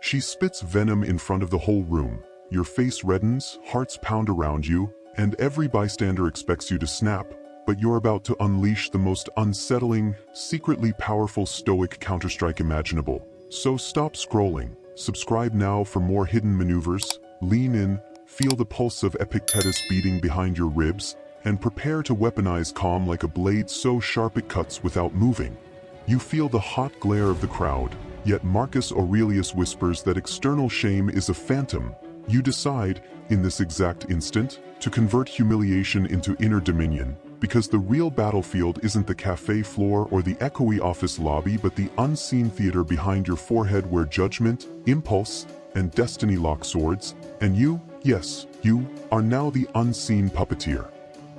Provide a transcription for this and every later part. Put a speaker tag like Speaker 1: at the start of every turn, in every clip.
Speaker 1: She spits venom in front of the whole room. Your face reddens, hearts pound around you, and every bystander expects you to snap, but you're about to unleash the most unsettling, secretly powerful Stoic counterstrike imaginable. So stop scrolling, subscribe now for more hidden maneuvers, lean in, feel the pulse of Epictetus beating behind your ribs, and prepare to weaponize calm like a blade so sharp it cuts without moving. You feel the hot glare of the crowd, yet Marcus Aurelius whispers that external shame is a phantom. You decide, in this exact instant, to convert humiliation into inner dominion, because the real battlefield isn't the cafe floor or the echoey office lobby but the unseen theater behind your forehead where judgment, impulse, and destiny lock swords, and you, yes, you, are now the unseen puppeteer.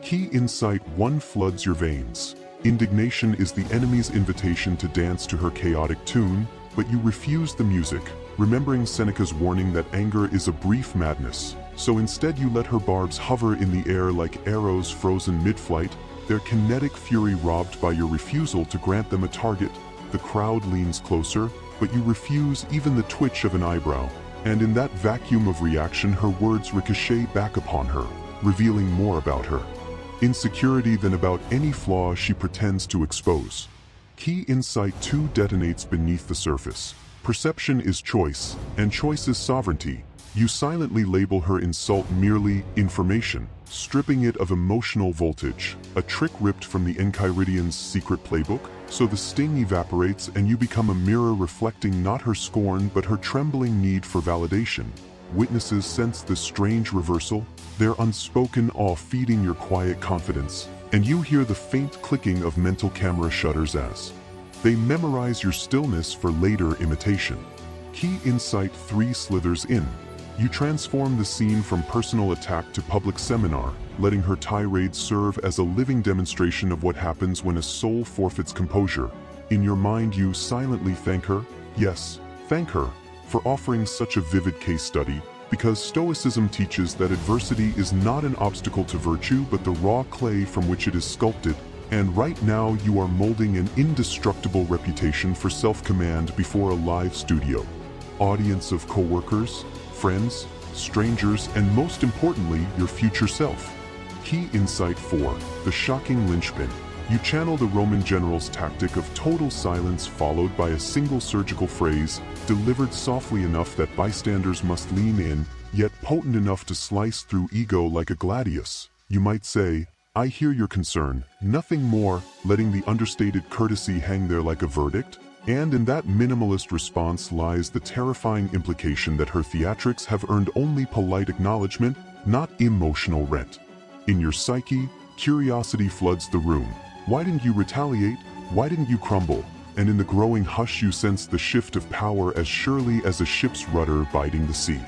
Speaker 1: Key insight 1 floods your veins. Indignation is the enemy's invitation to dance to her chaotic tune, but you refuse the music, remembering Seneca's warning that anger is a brief madness. So instead you let her barbs hover in the air like arrows frozen mid-flight, their kinetic fury robbed by your refusal to grant them a target. The crowd leans closer, but you refuse even the twitch of an eyebrow, and in that vacuum of reaction her words ricochet back upon her, revealing more about her insecurity than about any flaw she pretends to expose. Key insight 2 detonates beneath the surface. Perception is choice, and choice is sovereignty. You silently label her insult merely information, stripping it of emotional voltage, a trick ripped from the Enchiridian's secret playbook, so the sting evaporates and you become a mirror reflecting not her scorn but her trembling need for validation. Witnesses sense this strange reversal, their unspoken awe feeding your quiet confidence, and you hear the faint clicking of mental camera shutters as they memorize your stillness for later imitation. Key insight 3 slithers in. You transform the scene from personal attack to public seminar, letting her tirade serve as a living demonstration of what happens when a soul forfeits composure. In your mind you silently thank her, yes, thank her, for offering such a vivid case study, because Stoicism teaches that adversity is not an obstacle to virtue but the raw clay from which it is sculpted, and right now you are molding an indestructible reputation for self-command before a live studio. Audience of co-workers, friends, strangers, and most importantly, your future self. Key insight 4, the shocking linchpin. You channel the Roman general's tactic of total silence followed by a single surgical phrase, delivered softly enough that bystanders must lean in, yet potent enough to slice through ego like a gladius. You might say, "I hear your concern," nothing more, letting the understated courtesy hang there like a verdict. And in that minimalist response lies the terrifying implication that her theatrics have earned only polite acknowledgement, not emotional rent. In your psyche, curiosity floods the room. Why didn't you retaliate? Why didn't you crumble? And in the growing hush you sense the shift of power as surely as a ship's rudder biting the sea.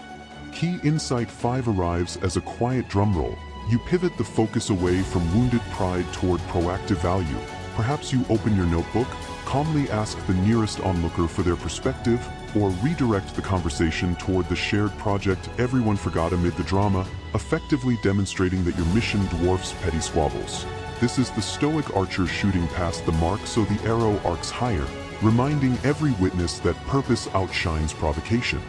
Speaker 1: Key insight 5 arrives as a quiet drumroll. You pivot the focus away from wounded pride toward proactive value. Perhaps you open your notebook, calmly ask the nearest onlooker for their perspective, or redirect the conversation toward the shared project everyone forgot amid the drama, effectively demonstrating that your mission dwarfs petty squabbles. This is the Stoic archer shooting past the mark so the arrow arcs higher, reminding every witness that purpose outshines provocation.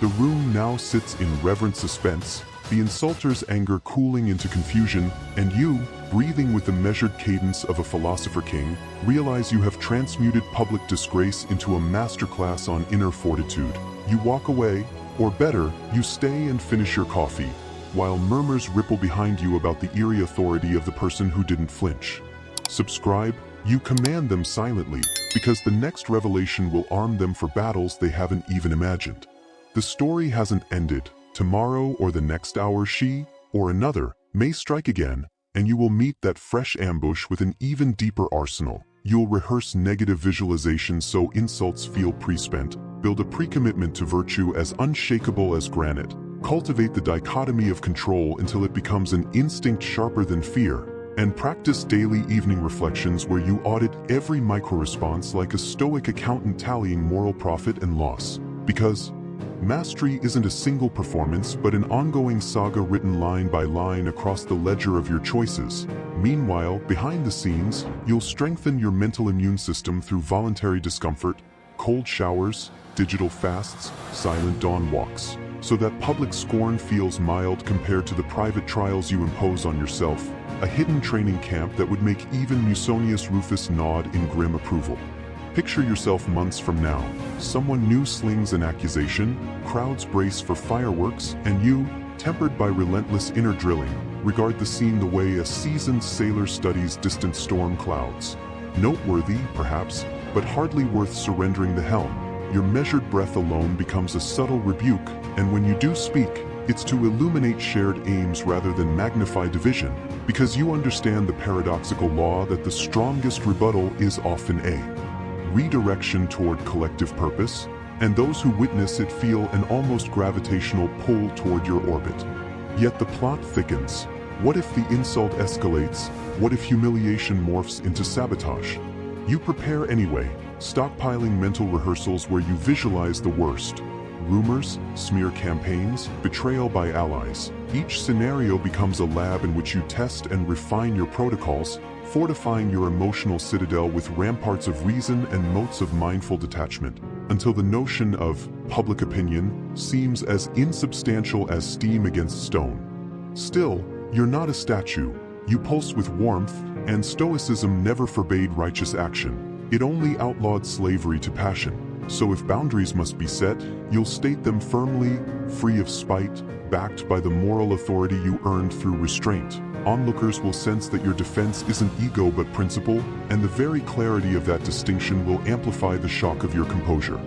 Speaker 1: The room now sits in reverent suspense, the insulter's anger cooling into confusion, and you, breathing with the measured cadence of a philosopher king, realize you have transmuted public disgrace into a masterclass on inner fortitude. You walk away, or better, you stay and finish your coffee, while murmurs ripple behind you about the eerie authority of the person who didn't flinch. Subscribe, you command them silently, because the next revelation will arm them for battles they haven't even imagined. The story hasn't ended. Tomorrow or the next hour she, or another, may strike again, and you will meet that fresh ambush with an even deeper arsenal. You'll rehearse negative visualizations so insults feel pre-spent, build a pre-commitment to virtue as unshakable as granite, cultivate the dichotomy of control until it becomes an instinct sharper than fear, and practice daily evening reflections where you audit every micro-response like a Stoic accountant tallying moral profit and loss. Because mastery isn't a single performance but an ongoing saga written line by line across the ledger of your choices. Meanwhile, behind the scenes, you'll strengthen your mental immune system through voluntary discomfort, cold showers, digital fasts, silent dawn walks, so that public scorn feels mild compared to the private trials you impose on yourself, a hidden training camp that would make even Musonius Rufus nod in grim approval. Picture yourself months from now. Someone new slings an accusation, crowds brace for fireworks, and you, tempered by relentless inner drilling, regard the scene the way a seasoned sailor studies distant storm clouds. Noteworthy, perhaps, but hardly worth surrendering the helm. Your measured breath alone becomes a subtle rebuke, and when you do speak, it's to illuminate shared aims rather than magnify division, because you understand the paradoxical law that the strongest rebuttal is often a redirection toward collective purpose, and those who witness it feel an almost gravitational pull toward your orbit. Yet the plot thickens. What if the insult escalates? What if humiliation morphs into sabotage? You prepare anyway, stockpiling mental rehearsals where you visualize the worst. Rumors, smear campaigns, betrayal by allies. Each scenario becomes a lab in which you test and refine your protocols, fortifying your emotional citadel with ramparts of reason and moats of mindful detachment, until the notion of public opinion seems as insubstantial as steam against stone. Still, you're not a statue. You pulse with warmth, and Stoicism never forbade righteous action. It only outlawed slavery to passion. So if boundaries must be set, you'll state them firmly, free of spite, backed by the moral authority you earned through restraint. Onlookers will sense that your defense isn't ego but principle, and the very clarity of that distinction will amplify the shock of your composure.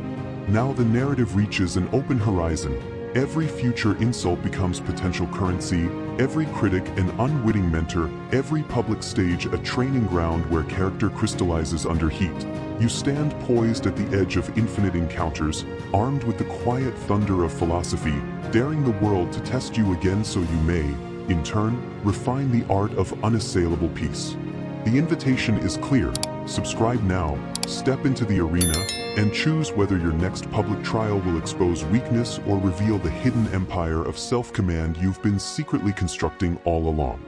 Speaker 1: Now the narrative reaches an open horizon. Every future insult becomes potential currency, every critic an unwitting mentor, every public stage a training ground where character crystallizes under heat. You stand poised at the edge of infinite encounters, armed with the quiet thunder of philosophy, daring the world to test you again so you may, in turn, refine the art of unassailable peace. The invitation is clear. Subscribe now, step into the arena, and choose whether your next public trial will expose weakness or reveal the hidden empire of self-command you've been secretly constructing all along.